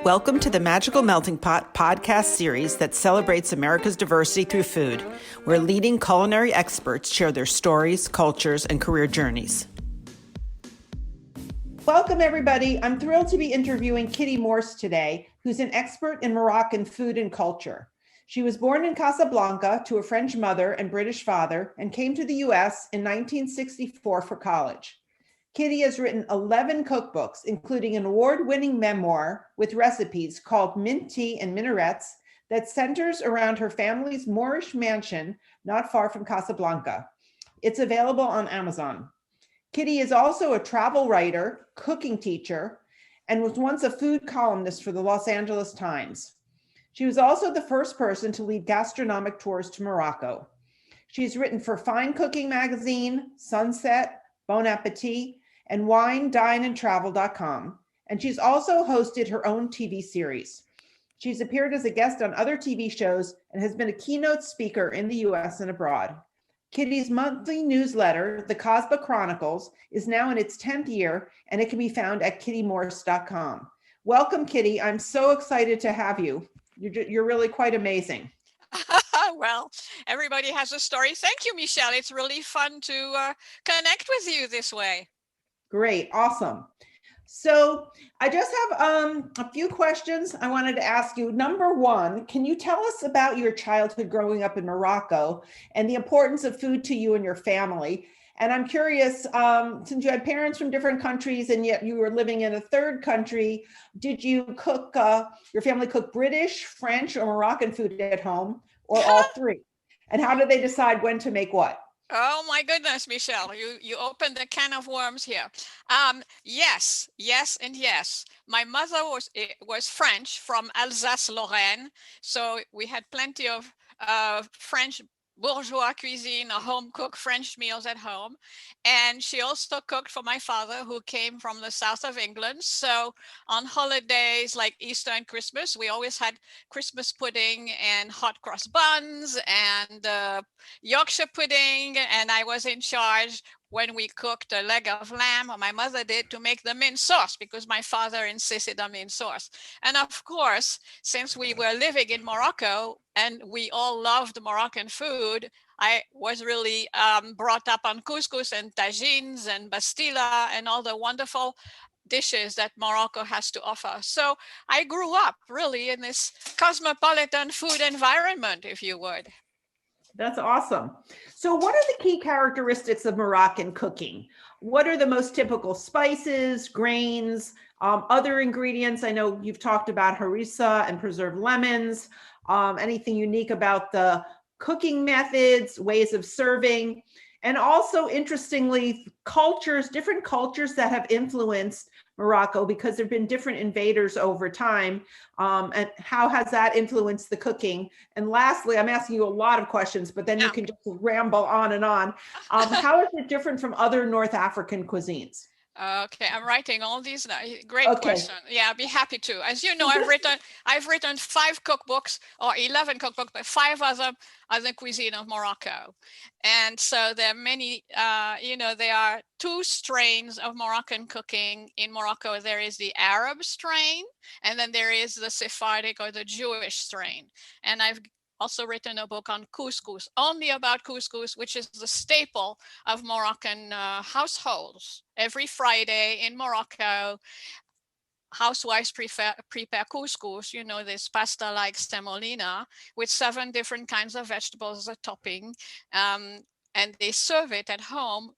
Welcome to the Magical Melting Pot podcast series that celebrates America's diversity through food, where leading culinary experts share their stories, cultures, and career journeys. Welcome, everybody. I'm thrilled to be interviewing Kitty Morse today, who's an expert in Moroccan food and culture. She was born in Casablanca to a French mother and British father and came to the U.S. in 1964 for college. Kitty has written 11 cookbooks, including an award-winning memoir with recipes called Mint Tea and Minarets that centers around her family's Moorish mansion not far from Casablanca. It's available on Amazon. Kitty is also a travel writer, cooking teacher, and was once a food columnist for the Los Angeles Times. She was also the first person to lead gastronomic tours to Morocco. She's written for Fine Cooking Magazine, Sunset, Bon Appetit, and WineDineAndTravel.com. And she's also hosted her own TV series. She's appeared as a guest on other TV shows and has been a keynote speaker in the US and abroad. Kitty's monthly newsletter, The Casbah Chronicles, is now in its 10th year, and it can be found at kittymorse.com. Welcome, Kitty. I'm so excited to have you. You're really quite amazing. Well, everybody has a story. Thank you, Michelle. It's really fun to connect with you this way. Great. Awesome. So I just have a few questions I wanted to ask you. Number one, can you tell us about your childhood growing up in Morocco and the importance of food to you and your family? And I'm curious, since you had parents from different countries and yet you were living in a third country, did you cook, your family cook British, French, or Moroccan food at home, or all three? And how did they decide when to make what? Oh my goodness, Michelle, you opened a can of worms here. Yes, and yes. My mother was French from Alsace-Lorraine, so we had plenty of French bourgeois cuisine, home-cooked French meals at home. And she also cooked for my father, who came from the south of England. So on holidays like Easter and Christmas, we always had Christmas pudding and hot cross buns and Yorkshire pudding. And I was in charge when we cooked a leg of lamb, or my mother did, to make the mint sauce because my father insisted on mint sauce. And of course, since we were living in Morocco and we all loved Moroccan food, I was really brought up on couscous and tagines and bastila and all the wonderful dishes that Morocco has to offer. So I grew up really in this cosmopolitan food environment, if you would. That's awesome. So what are the key characteristics of Moroccan cooking? What are the most typical spices, grains, other ingredients? I know you've talked about harissa and preserved lemons. Anything unique about the cooking methods, ways of serving, and also interestingly, different cultures that have influenced Morocco because there've been different invaders over time. And how has that influenced the cooking? And lastly, I'm asking you a lot of questions, but then you can just ramble on and on. How is it different from other North African cuisines? Okay, I'm writing all these now. Great question. Yeah, I'd be happy to. As you know, I've written 5 cookbooks or 11 cookbooks, but 5 are the cuisine of Morocco. And so there are many, there are 2 strains of Moroccan cooking in Morocco. There is the Arab strain, and then there is the Sephardic or the Jewish strain. And I've also written a book on couscous, only about couscous, which is the staple of Moroccan households. Every Friday in Morocco, housewives prepare couscous, this pasta-like semolina with 7 different kinds of vegetables as a topping. And they serve it at home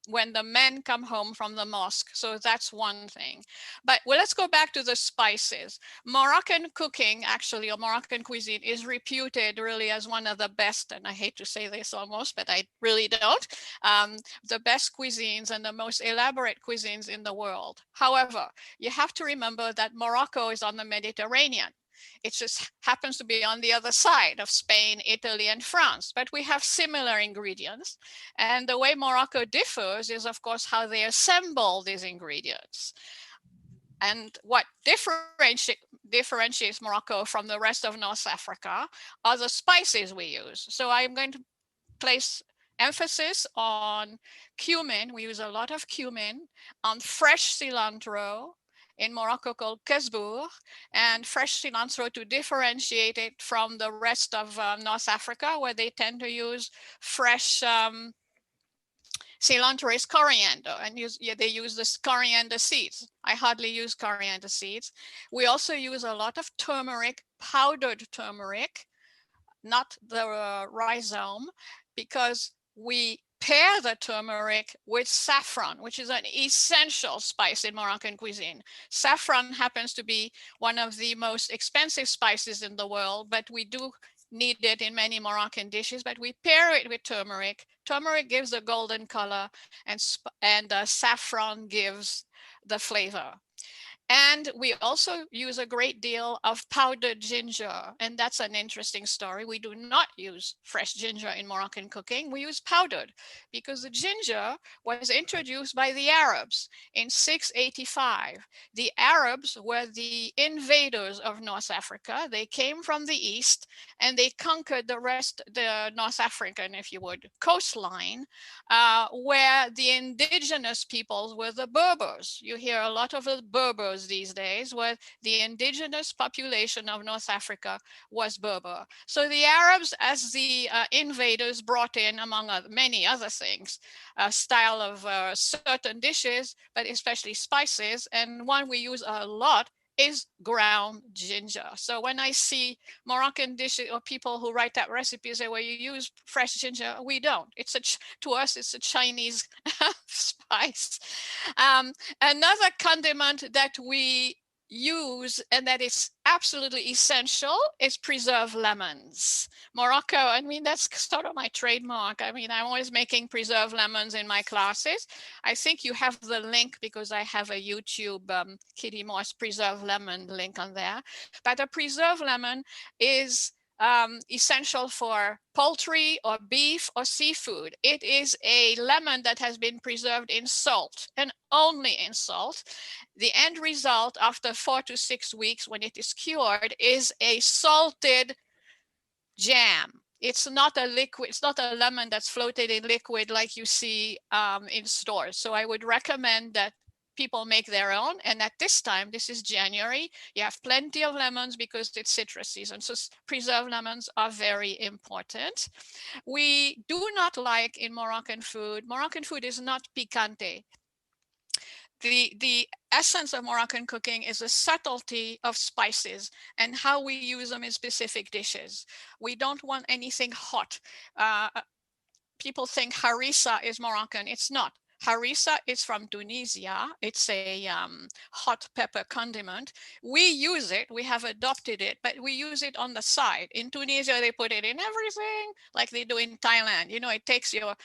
when the men come home from the mosque. So that's one thing. But let's go back to the spices. Moroccan cooking, actually, or Moroccan cuisine, is reputed really as one of the best, and I hate to say this almost, but I really don't, the best cuisines and the most elaborate cuisines in the world. However, you have to remember that Morocco is on the Mediterranean. It just happens to be on the other side of Spain, Italy, and France, but we have similar ingredients. And the way Morocco differs is, of course, how they assemble these ingredients. And what differentiates Morocco from the rest of North Africa are the spices we use. So I'm going to place emphasis on cumin. We use a lot of cumin, on fresh cilantro, in Morocco called Couscous, and fresh cilantro to differentiate it from the rest of North Africa, where they tend to use fresh cilantro is coriander, and they use this coriander seeds. I hardly use coriander seeds. We also use a lot of turmeric, powdered turmeric, not the rhizome, because we pair the turmeric with saffron, which is an essential spice in Moroccan cuisine. Saffron happens to be one of the most expensive spices in the world, but we do need it in many Moroccan dishes, but we pair it with turmeric. Turmeric gives a golden color, and saffron gives the flavor. And we also use a great deal of powdered ginger. And that's an interesting story. We do not use fresh ginger in Moroccan cooking. We use powdered because the ginger was introduced by the Arabs in 685. The Arabs were the invaders of North Africa. They came from the east and they conquered the North African, if you would, coastline, where the indigenous peoples were the Berbers. You hear a lot of the Berbers these days, where the indigenous population of North Africa was Berber. So the Arabs, as the invaders, brought in, among many other things, a style of certain dishes, but especially spices. And one we use a lot is ground ginger. So when I see Moroccan dishes or people who write that recipe say, well, you use fresh ginger, we don't. To us, it's a Chinese spice. Another condiment that we use and that is absolutely essential is preserved lemons. Morocco, I mean, that's sort of my trademark. I mean, I'm always making preserved lemons in my classes. I think you have the link because I have a YouTube Kitty Morse preserved lemon link on there. But a preserved lemon is essential for poultry or beef or seafood. It is a lemon that has been preserved in salt and only in salt. The end result after 4 to 6 weeks when it is cured is a salted jam. It's not a liquid, it's not a lemon that's floated in liquid like you see in stores. So I would recommend that people make their own. And at this time, this is January, you have plenty of lemons because it's citrus season. So preserved lemons are very important. We do not like in Moroccan food is not picante. The essence of Moroccan cooking is the subtlety of spices and how we use them in specific dishes. We don't want anything hot. People think harissa is Moroccan. It's not. Harissa is from Tunisia. It's a hot pepper condiment. We use it, we have adopted it, but we use it on the side. In Tunisia, they put it in everything like they do in Thailand. You know, it takes your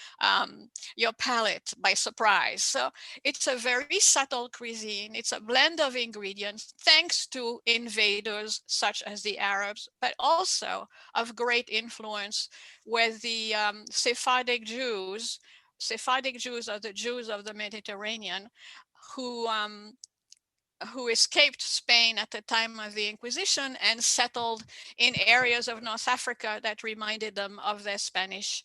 palate by surprise. So it's a very subtle cuisine. It's a blend of ingredients thanks to invaders such as the Arabs, but also of great influence with the Sephardic Jews. Sephardic Jews are the Jews of the Mediterranean who escaped Spain at the time of the Inquisition and settled in areas of North Africa that reminded them of their Spanish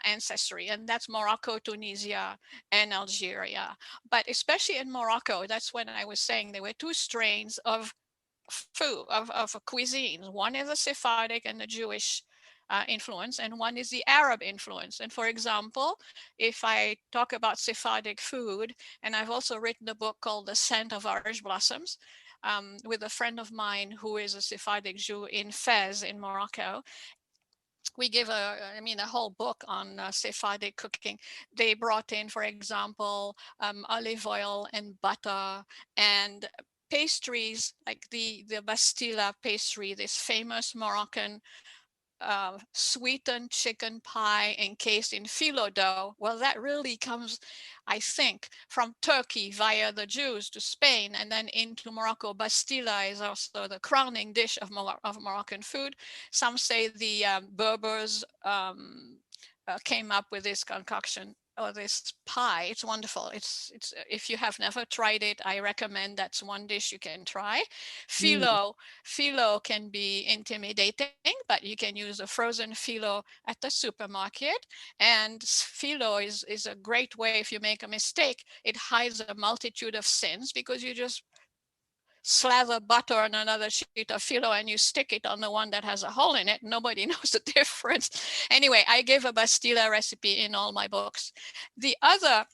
ancestry, and that's Morocco, Tunisia, and Algeria. But especially in Morocco, that's when I was saying there were two strains of food, of cuisines. One is the Sephardic and the Jewish influence, and one is the Arab influence. And for example, if I talk about Sephardic food, and I've also written a book called The Scent of Orange Blossoms, with a friend of mine who is a Sephardic Jew in Fez in Morocco. We give a whole book on Sephardic cooking. They brought in, for example, olive oil and butter and pastries like the Bastila pastry, this famous Moroccan sweetened chicken pie encased in phyllo dough. Well, that really comes, I think, from Turkey via the Jews to Spain and then into Morocco. Bastila is also the crowning dish of Moroccan food. Some say the Berbers came up with this concoction or this pie. It's wonderful. It's if you have never tried it, I recommend that's one dish you can try. Phyllo can be intimidating, but you can use a frozen phyllo at the supermarket. And phyllo is a great way if you make a mistake. It hides a multitude of sins because you just slather butter on another sheet of phyllo and you stick it on the one that has a hole in it, nobody knows the difference. Anyway, I give a Bastilla recipe in all my books. The other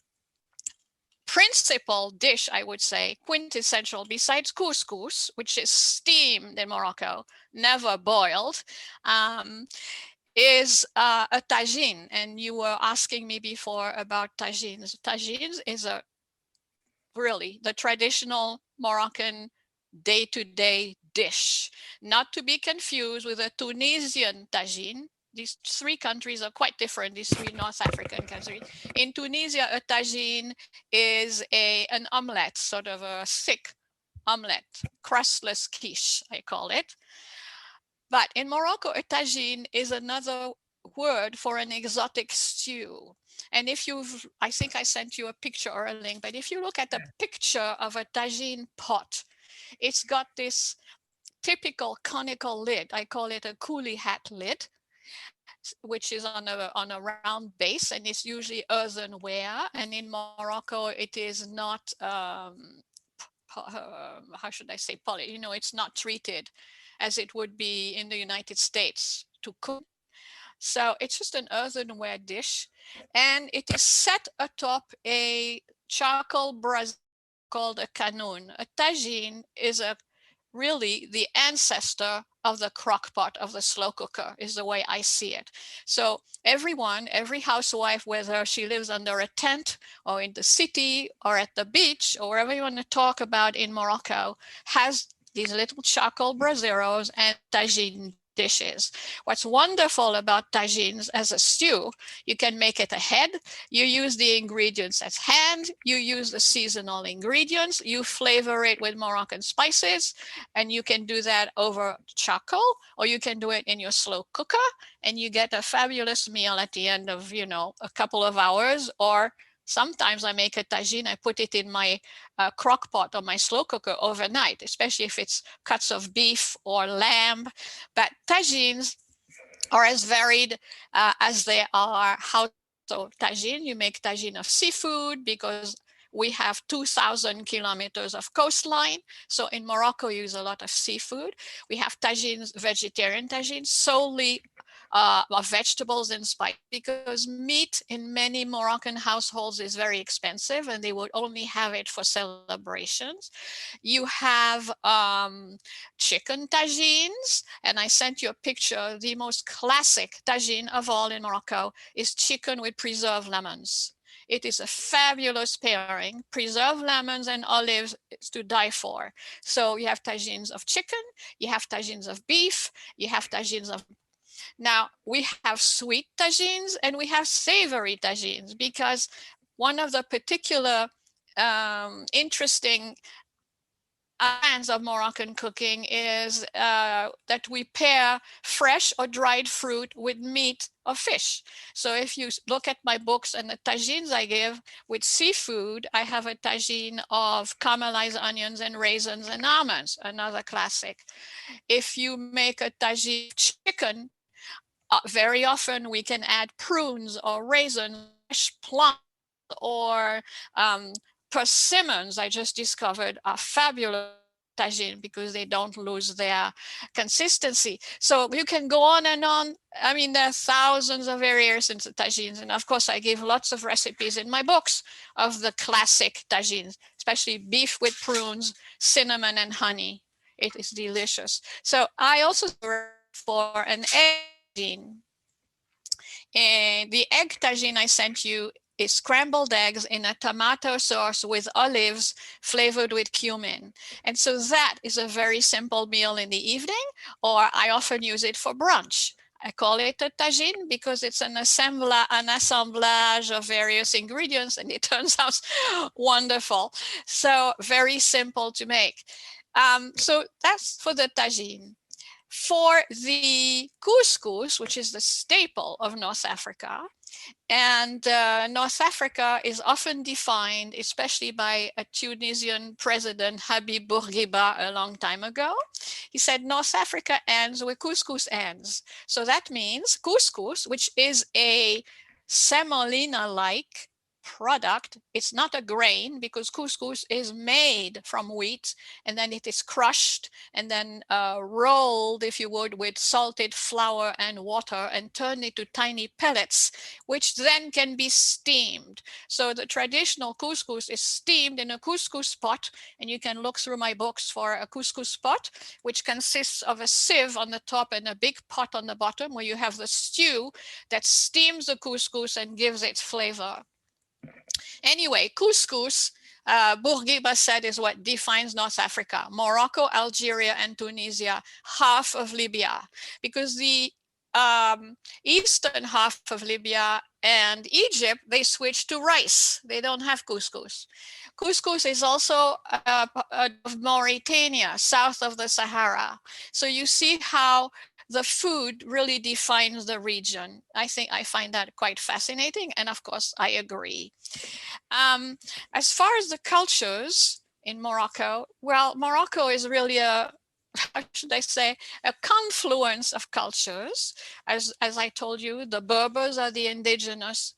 principal dish, I would say, quintessential, besides couscous, which is steamed in Morocco, never boiled, is a tagine. And you were asking me before about tagines. Tagines is really the traditional Moroccan day-to-day dish, not to be confused with a Tunisian tagine. These three countries are quite different, these three North African countries. In Tunisia, a tagine is an omelette, sort of a thick omelette, crustless quiche, I call it. But in Morocco, a tagine is another word for an exotic stew. And if you've, I think I sent you a picture or a link, but if you look at a picture of a tagine pot, it's got this typical conical lid. I call it a coolie hat lid, which is on a round base, and it's usually earthenware. And in Morocco, it is not, how should I say, poly, you know, it's not treated as it would be in the United States to cook. So it's just an earthenware dish, and it is set atop a charcoal brazier called a canoon. A tagine is really the ancestor of the crock pot, of the slow cooker, is the way I see it. So everyone, every housewife, whether she lives under a tent or in the city or at the beach or wherever you want to talk about in Morocco, has these little charcoal brasieros and tagine dishes. What's wonderful about tagines as a stew, you can make it ahead. You use the ingredients at hand. You use the seasonal ingredients. You flavor it with Moroccan spices, and you can do that over charcoal, or you can do it in your slow cooker, and you get a fabulous meal at the end of, you know, a couple of hours. Or sometimes I make a tagine, I put it in my crock pot or my slow cooker overnight, especially if it's cuts of beef or lamb. But tagines are as varied as they are. So tagine, you make tagine of seafood because we have 2,000 kilometers of coastline. So in Morocco, you use a lot of seafood. We have tagines, vegetarian tagines, solely of vegetables and spice, because meat in many Moroccan households is very expensive and they would only have it for celebrations. You have chicken tagines, and I sent you a picture. The most classic tagine of all in Morocco is chicken with preserved lemons. It is a fabulous pairing. Preserved lemons and olives is to die for. So you have tagines of chicken, you have tagines of beef, you have tagines of... Now, we have sweet tagines and we have savory tagines, because one of the particular interesting trends of Moroccan cooking is that we pair fresh or dried fruit with meat or fish. So if you look at my books and the tagines I give with seafood, I have a tagine of caramelized onions and raisins and almonds, another classic. If you make a tagine chicken, very often we can add prunes or raisins, fresh plums, or persimmons. I just discovered are fabulous tagine because they don't lose their consistency. So you can go on and on. I mean, there are thousands of variations of tagines. And of course, I give lots of recipes in my books of the classic tagines, especially beef with prunes, cinnamon, and honey. It is delicious. So I also for an egg tagine. And the egg tagine I sent you is scrambled eggs in a tomato sauce with olives flavored with cumin. And so that is a very simple meal in the evening, or I often use it for brunch. I call it a tagine because it's an assemblage of various ingredients, and it turns out wonderful. So very simple to make. So that's for the tagine. For the couscous, which is the staple of North Africa, and North Africa is often defined, especially by a Tunisian president, Habib Bourguiba, a long time ago. He said, North Africa ends where couscous ends. So that means couscous, which is a semolina-like product. It's not a grain, because couscous is made from wheat, and then it is crushed and then rolled, if you would, with salted flour and water and turned into tiny pellets, which then can be steamed. So the traditional couscous is steamed in a couscous pot, and you can look through my books for a couscous pot, which consists of a sieve on the top and a big pot on the bottom, where you have the stew that steams the couscous and gives it flavor. Anyway, couscous, Bourguiba said, is what defines North Africa. Morocco, Algeria, and Tunisia, half of Libya, because the eastern half of Libya and Egypt, they switched to rice. They don't have couscous. Couscous is also of Mauritania, south of the Sahara. So you see how the food really defines the region. I find that quite fascinating. And of course, I agree. As far as the cultures in Morocco, well, Morocco is really how should I say, a confluence of cultures. As I told you, the Berbers are the indigenous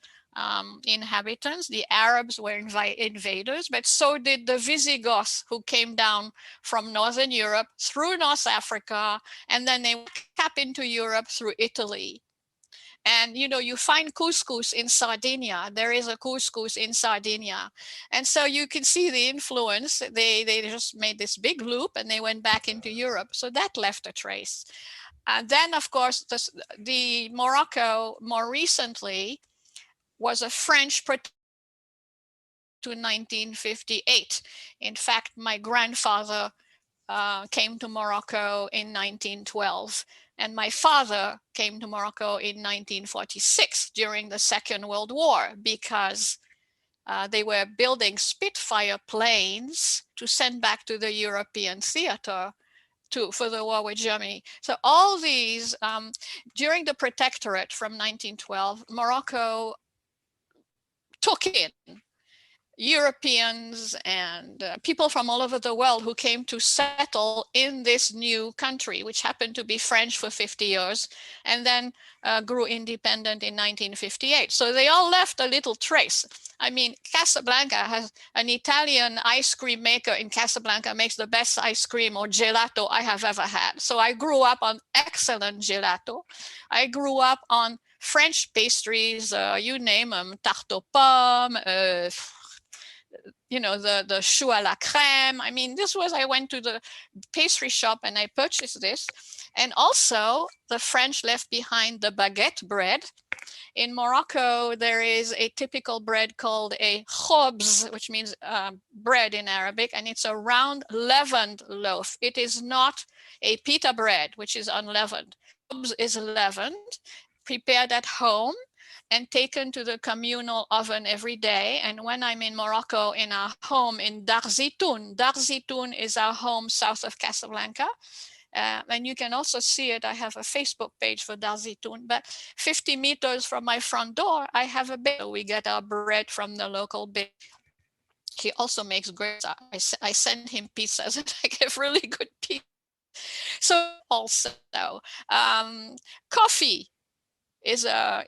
inhabitants. The Arabs were invaders, but so did the Visigoths, who came down from Northern Europe through North Africa, and then they cap into Europe through Italy. And you find couscous in Sardinia. There is a couscous in Sardinia. And so you can see the influence. They just made this big loop and they went back into Europe. So that left a trace. And then, of course, the Morocco more recently was a French protectorate to 1958. In fact, my grandfather came to Morocco in 1912. And my father came to Morocco in 1946 during the Second World War, because they were building Spitfire planes to send back to the European theater for the war with Germany. So all these, during the protectorate from 1912, Morocco took in Europeans and people from all over the world who came to settle in this new country, which happened to be French for 50 years, and then grew independent in 1958. So they all left a little trace. I mean, Casablanca has an Italian ice cream maker in Casablanca, makes the best ice cream or gelato I have ever had. So I grew up on excellent gelato. I grew up on French pastries, you name them, tarte aux pommes, the choux à la crème. I mean, I went to the pastry shop and I purchased this. And also the French left behind the baguette bread. In Morocco, there is a typical bread called a khobz, which means bread in Arabic, and it's a round leavened loaf. It is not a pita bread, which is unleavened. Khobz is leavened, prepared at home, and taken to the communal oven every day. And when I'm in Morocco, in our home in Dar Zitoun is our home south of Casablanca. And you can also see it. I have a Facebook page for Dar Zitoun, but 50 meters from my front door, I have a baker. We get our bread from the local baker. He also makes great, I send him pizzas and I get really good pizza. So also, coffee is a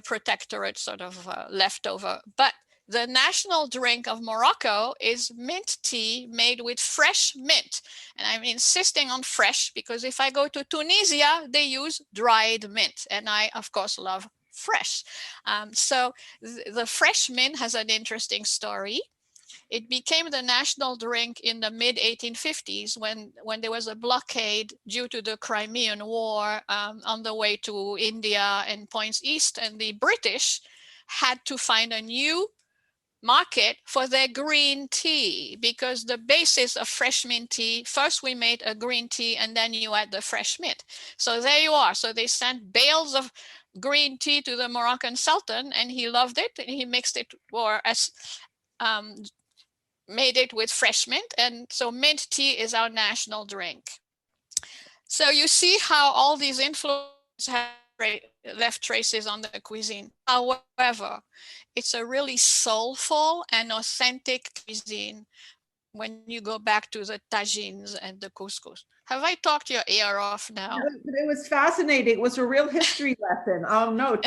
protectorate sort of leftover. But the national drink of Morocco is mint tea made with fresh mint. And I'm insisting on fresh because if I go to Tunisia, they use dried mint. And I, of course, love fresh. So the fresh mint has an interesting story. It became the national drink in the mid-1850s when there was a blockade due to the Crimean War on the way to India and points east. And the British had to find a new market for their green tea, because the basis of fresh mint tea, first we made a green tea and then you add the fresh mint. So there you are. So they sent bales of green tea to the Moroccan Sultan and he loved it and he mixed it made it with fresh mint. And so mint tea is our national drink. So you see how all these influences have left traces on the cuisine. However, it's a really soulful and authentic cuisine when you go back to the tagines and the couscous. Have I talked your ear off now? It was fascinating. It was a real history lesson. No,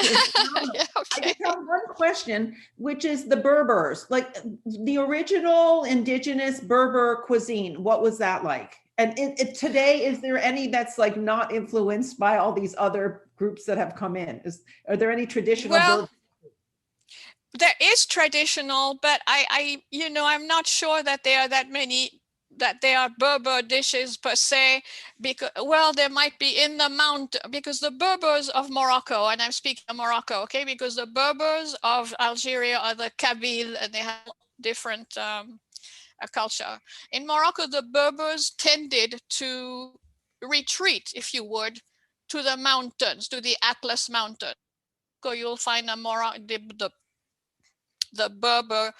Yeah, I okay. just have one question, which is the Berbers, like the original indigenous Berber cuisine. What was that like? And today, is there any that's like not influenced by all these other groups that have come in? Are there any traditional Well, Berber? there is traditional, but I'm not sure that there are that there are Berber dishes per se, because, well, there might be in the mountain, because the Berbers of Morocco, and I'm speaking of Morocco, okay, because the Berbers of Algeria are the Kabyle, and they have different culture. In Morocco, the Berbers tended to retreat, if you would, to the mountains, to the Atlas Mountain. So you'll find the Berber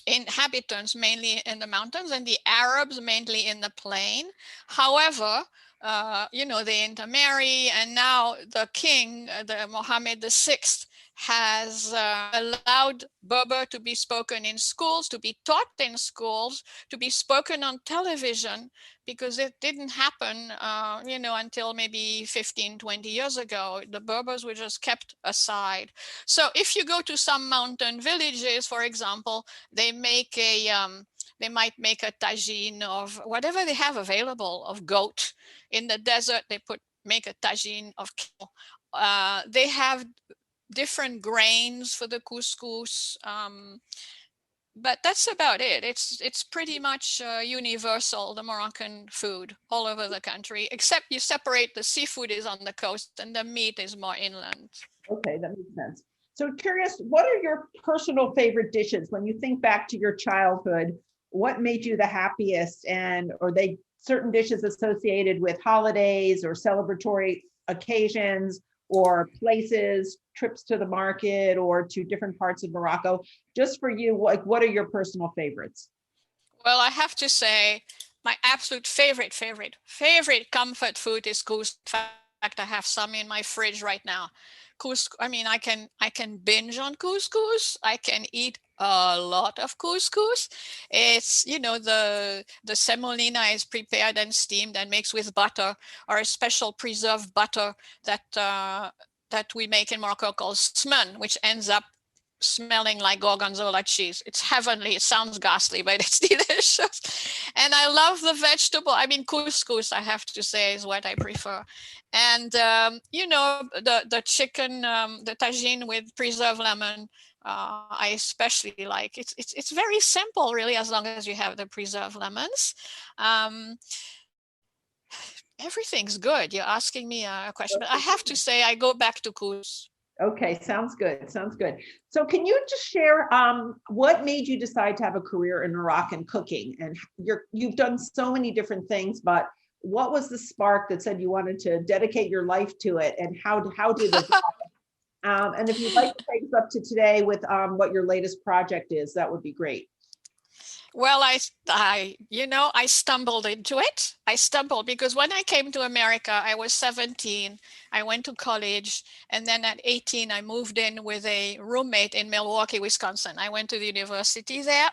inhabitants mainly in the mountains, and the Arabs mainly in the plain. However, they intermarry, and now the king, the Mohammed VI, has allowed Berber to be spoken in schools, to be taught in schools, to be spoken on television, because it didn't happen, until maybe 15, 20 years ago. The Berbers were just kept aside. So if you go to some mountain villages, for example, they make they might make a tagine of whatever they have available of goat. In the desert, they make a tagine of camel. They have different grains for the couscous, but that's about it. It's pretty much universal, the Moroccan food all over the country, except you separate the seafood is on the coast and the meat is more inland. Okay, that makes sense. So curious, what are your personal favorite dishes when you think back to your childhood? What made you the happiest? And are they certain dishes associated with holidays or celebratory occasions or places, trips to the market or to different parts of Morocco? Just for you, like what are your personal favorites? Well, I have to say, my absolute favorite comfort food is couscous. In fact, I have some in my fridge right now. Couscous. I mean, I can binge on couscous. I can eat a lot of couscous. It's, the semolina is prepared and steamed and mixed with butter, or a special preserved butter that we make in Morocco called smen, which ends up smelling like gorgonzola cheese. It's heavenly. It sounds ghastly, but it's delicious. And I love the vegetable. I mean, couscous, I have to say, is what I prefer. And the chicken, the tagine with preserved lemon, I especially like. It's very simple, really, as long as you have the preserved lemons. Um, Everything's good. You're asking me a question, but I have to say, I go back to couscous. Okay, sounds good. Sounds good. So can you just share what made you decide to have a career in Moroccan cooking? And you've done so many different things, but what was the spark that said you wanted to dedicate your life to it? And how did it? And if you'd like to take us up to today with what your latest project is, that would be great. Well, I stumbled into it. I stumbled because when I came to America, I was 17. I went to college, and then at 18, I moved in with a roommate in Milwaukee, Wisconsin. I went to the university there,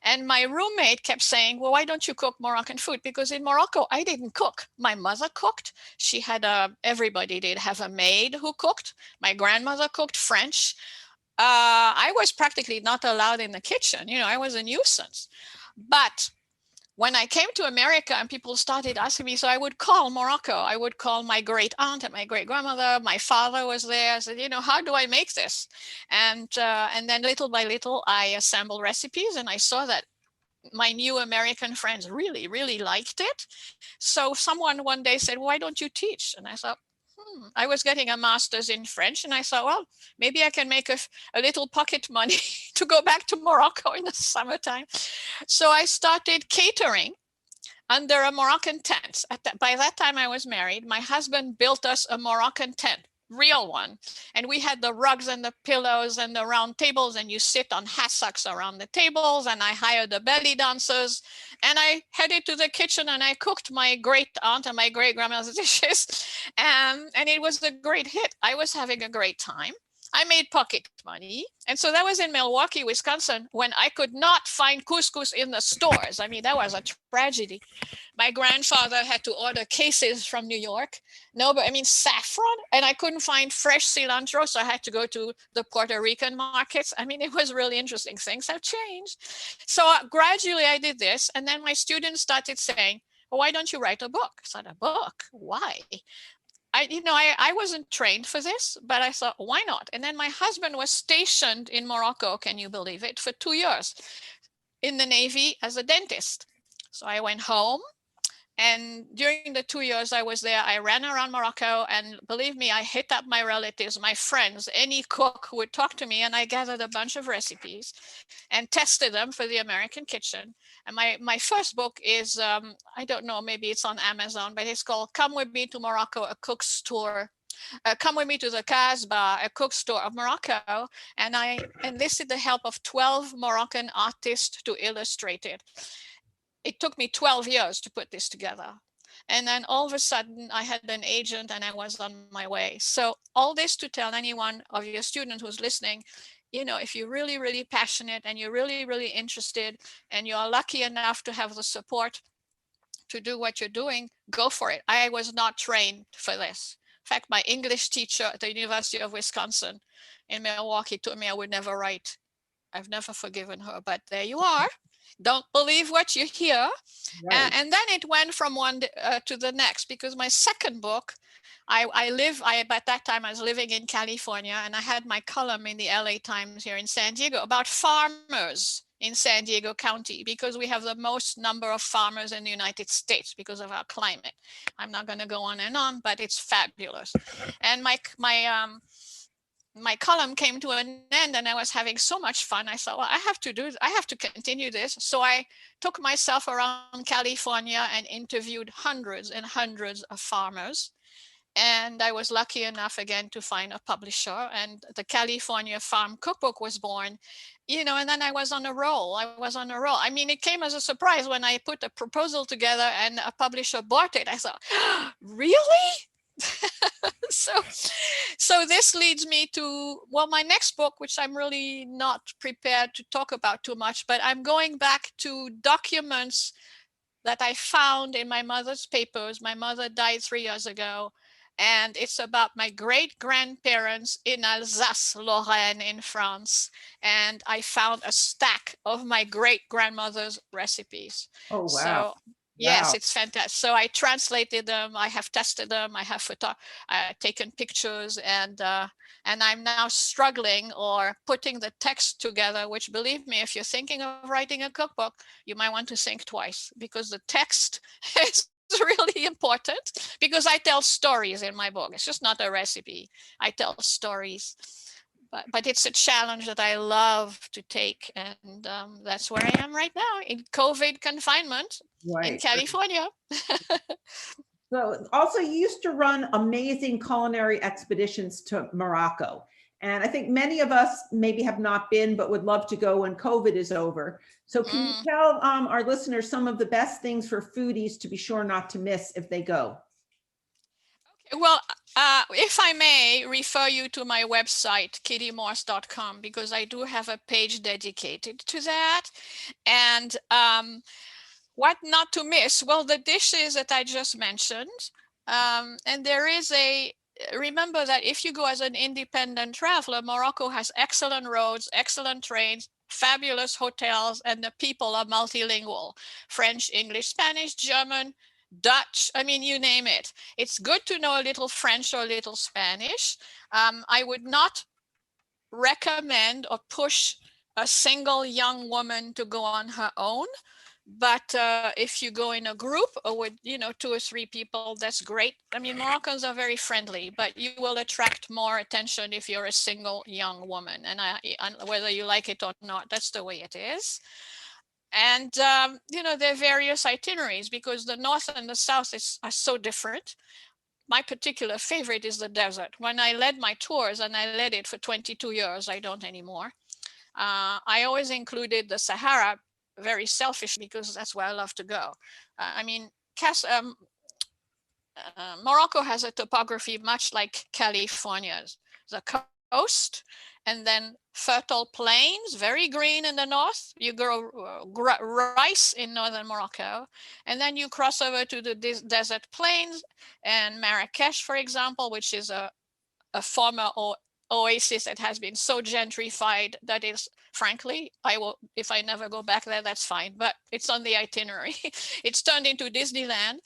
and my roommate kept saying, "Well, why don't you cook Moroccan food?" Because in Morocco, I didn't cook. My mother cooked. She had everybody did have a maid who cooked. My grandmother cooked French. I was practically not allowed in the kitchen. I was a nuisance. But when I came to America and people started asking me, so I would call Morocco. I would call my great aunt and my great grandmother. My father was there. I said, how do I make this? And then little by little, I assembled recipes, and I saw that my new American friends really, really liked it. So someone one day said, "Why don't you teach?" And I thought, I was getting a master's in French, and I thought, well, maybe I can make a little pocket money to go back to Morocco in the summertime. So I started catering under a Moroccan tent. By that time, I was married. My husband built us a Moroccan tent, real one. And we had the rugs and the pillows and the round tables, and you sit on hassocks around the tables. And I hired the belly dancers, and I headed to the kitchen, and I cooked my great aunt and my great grandmother's dishes. And it was a great hit. I was having a great time. I made pocket money. And so that was in Milwaukee, Wisconsin, when I could not find couscous in the stores. I mean, that was a tragedy. My grandfather had to order cases from New York. No, but I mean, saffron, and I couldn't find fresh cilantro, so I had to go to the Puerto Rican markets. I mean, it was really interesting. Things have changed. So gradually I did this, and then my students started saying, well, why don't you write a book? I said, a book? Why? I wasn't trained for this, but I thought, why not? And then my husband was stationed in Morocco, can you believe it, for 2 years in the Navy as a dentist. So I went home, and during the 2 years I was there, I ran around Morocco, and believe me, I hit up my relatives, my friends, any cook who would talk to me, and I gathered a bunch of recipes and tested them for the American kitchen. And my first book is, I don't know, maybe it's on Amazon, but it's called Come With Me to Morocco, a Cook's Tour. Come With Me to the Casbah, a cook's tour of Morocco. And I enlisted the help of 12 Moroccan artists to illustrate it. It took me 12 years to put this together. And then all of a sudden I had an agent and I was on my way. So all this to tell anyone of your student who's listening, if you're really, really passionate and you're really, really interested and you're lucky enough to have the support to do what you're doing, go for it. I was not trained for this. In fact, my English teacher at the University of Wisconsin in Milwaukee told me I would never write. I've never forgiven her, but there you are. Don't believe what you hear. Right. And then it went from one to the next, because my second book, at that time I was living in California, and I had my column in the LA Times here in San Diego about farmers in San Diego County, because we have the most number of farmers in the United States because of our climate. I'm not going to go on and on, but it's fabulous. And my column came to an end, and I was having so much fun. I thought, well, I have to continue this. So I took myself around California and interviewed hundreds and hundreds of farmers. And I was lucky enough again to find a publisher, and the California Farm Cookbook was born, and then I was on a roll. I mean, it came as a surprise when I put a proposal together and a publisher bought it. I thought, really? So this leads me to, well, my next book, which I'm really not prepared to talk about too much, but I'm going back to documents that I found in my mother's papers. My mother died 3 years ago, and it's about my great-grandparents in Alsace-Lorraine in France. And I found a stack of my great-grandmother's recipes. Oh, wow. So yes, it's fantastic. So I translated them, I have tested them, I have taken pictures, and I'm now struggling or putting the text together, which, believe me, if you're thinking of writing a cookbook, you might want to think twice, because the text is really important, because I tell stories in my book. It's just not a recipe. I tell stories. But it's a challenge that I love to take, and that's where I am right now in COVID confinement in California. So also, you used to run amazing culinary expeditions to Morocco. And I think many of us maybe have not been, but would love to go when COVID is over. So can you tell our listeners some of the best things for foodies to be sure not to miss if they go? Well, if I may refer you to my website, kittymorse.com, because I do have a page dedicated to that. And what not to miss? Well, the dishes that I just mentioned. And there is remember that if you go as an independent traveler, Morocco has excellent roads, excellent trains, fabulous hotels, and the people are multilingual: French, English, Spanish, German, Dutch, I mean, you name it. It's good to know a little French or a little Spanish. I would not recommend or push a single young woman to go on her own. But if you go in a group or with, 2 or 3 people, that's great. I mean, Moroccans are very friendly, but you will attract more attention if you're a single young woman. And whether you like it or not, that's the way it is. And, there are various itineraries, because the north and the south are so different. My particular favorite is the desert. When I led my tours, and I led it for 22 years, I don't anymore, I always included the Sahara, very selfish, because that's where I love to go. Morocco has a topography much like California's. The coast, and then fertile plains, very green in the north. You grow rice in northern Morocco, and then you cross over to the desert plains and Marrakesh, for example, which is a former oasis that has been so gentrified that is, frankly, I will, if I never go back there, that's fine, but it's on the itinerary. It's turned into Disneyland.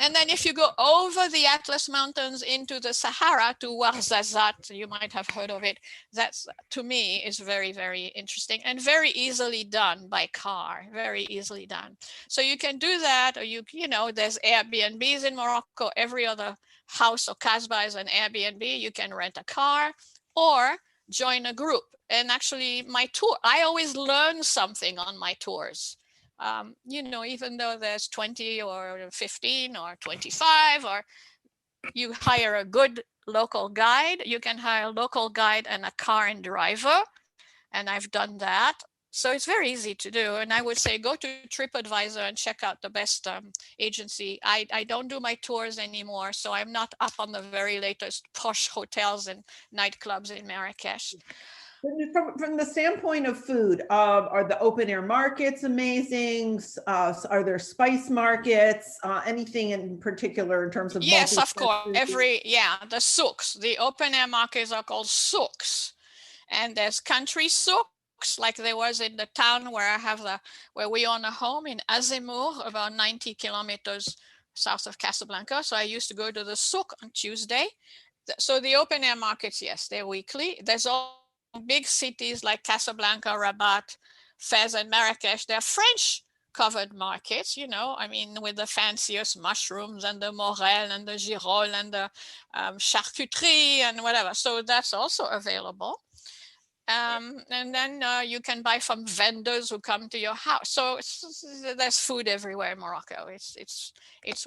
And then if you go over the Atlas Mountains into the Sahara to Ouarzazate, you might have heard of it. That's, to me, is very, very interesting and very easily done by car, very easily done. So you can do that, or you know, there's Airbnbs in Morocco. Every other house or kasbah is an Airbnb. You can rent a car or join a group. And actually my tour, I always learn something on my tours. You know, even though there's 20 or 15 or 25, or you hire a good local guide, you can hire a local guide and a car and driver. And I've done that. So it's very easy to do. And I would say go to TripAdvisor and check out the best agency. I don't do my tours anymore, so I'm not up on the very latest posh hotels and nightclubs in Marrakesh. From the standpoint of food, are the open air markets amazing? Are there spice markets? Anything in particular in terms of? Yes, of course. The souks, the open air markets are called souks. And there's country souks, like there was in the town where where we own a home in Azemmour, about 90 kilometers south of Casablanca. So I used to go to the souk on Tuesday. So the open air markets, yes, they're weekly. There's all big cities like Casablanca, Rabat, Fez, and Marrakesh. They're French covered markets, you know, I mean, with the fanciest mushrooms and the morel and the girole and the charcuterie and whatever. So that's also available. And then you can buy from vendors who come to your house. So there's food everywhere in Morocco. It's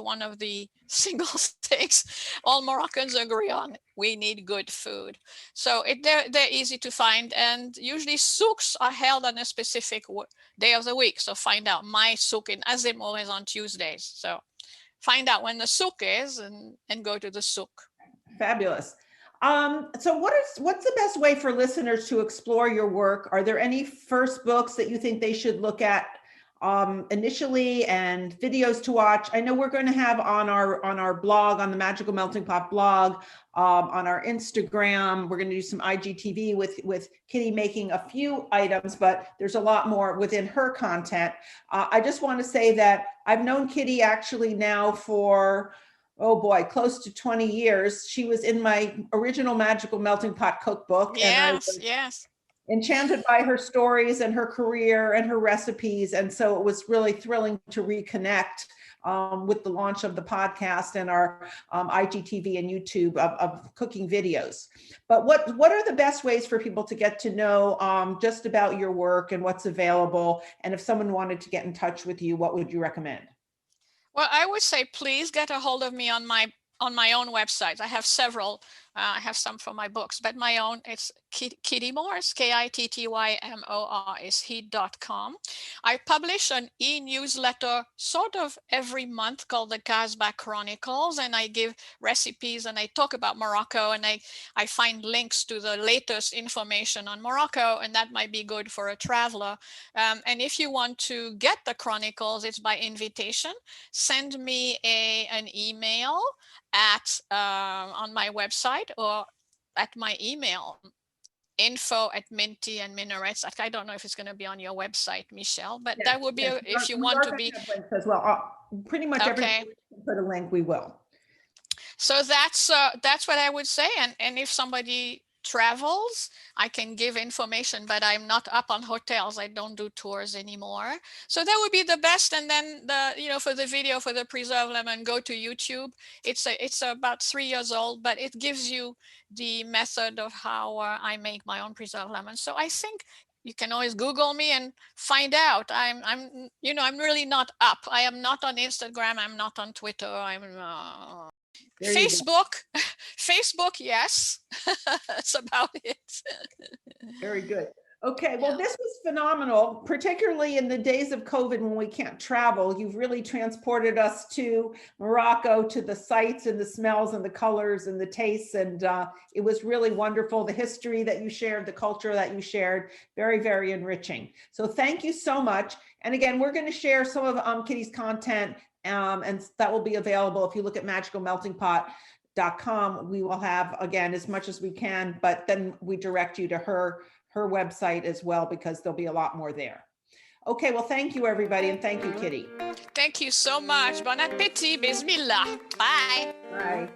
one of the single things all Moroccans agree on. We need good food. So they're easy to find. And usually souks are held on a specific day of the week. So find out. My souk in Azemmour is on Tuesdays. So find out when the souk is and go to the souk. Fabulous. So what's the best way for listeners to explore your work? Are there any first books that you think they should look at initially, and videos to watch? I know we're going to have on our blog, on the Magical Melting Pot blog, on our Instagram, we're going to do some IGTV with Kitty making a few items, but there's a lot more within her content. I just want to say that I've known Kitty actually now for, oh boy, close to 20 years. She was in my original Magical Melting Pot cookbook. Yes, and I was yes. enchanted by her stories and her career and her recipes. And so it was really thrilling to reconnect with the launch of the podcast and our IGTV and YouTube of cooking videos. But what are the best ways for people to get to know just about your work and what's available? And if someone wanted to get in touch with you, what would you recommend? Well, I would say, please get a hold of me on my own website. I have several. I have some for my books, but my own, it's Kitty Morse, KITTYMORSE.com. I publish an e-newsletter sort of every month called the Kasbah Chronicles, and I give recipes and I talk about Morocco, and I find links to the latest information on Morocco, and that might be good for a traveler. And if you want to get the chronicles, it's by invitation. Send me an email at on my website or at my email, info@minty&minarets. I don't know if it's going to be on your website, Michelle, but yes, that would be if you want to be. As well, pretty much everything we put a link, we will. So that's what I would say. And if somebody travels, I can give information, but I'm not up on hotels. I don't do tours anymore. So that would be the best. And then for the video for the preserved lemon, go to YouTube. It's about 3 years old, but it gives you the method of how I make my own preserved lemon. So I think you can always Google me and find out. I'm really not up. I am not on Instagram. I'm not on Twitter. I'm Facebook, yes. That's about it. Very good. Okay, well, this was phenomenal, particularly in the days of COVID when we can't travel. You've really transported us to Morocco, to the sights and the smells and the colors and the tastes. And it was really wonderful. The history that you shared, the culture that you shared, very, very enriching. So thank you so much. And again, we're going to share some of Kitty's content, and that will be available if you look at magicalmeltingpot.com. We will have, again, as much as we can, but then we direct you to her website as well, because there'll be a lot more there. Okay, well, thank you, everybody, and thank you, Kitty. Thank you so much. Bon appétit. Bismillah. Bye. Bye.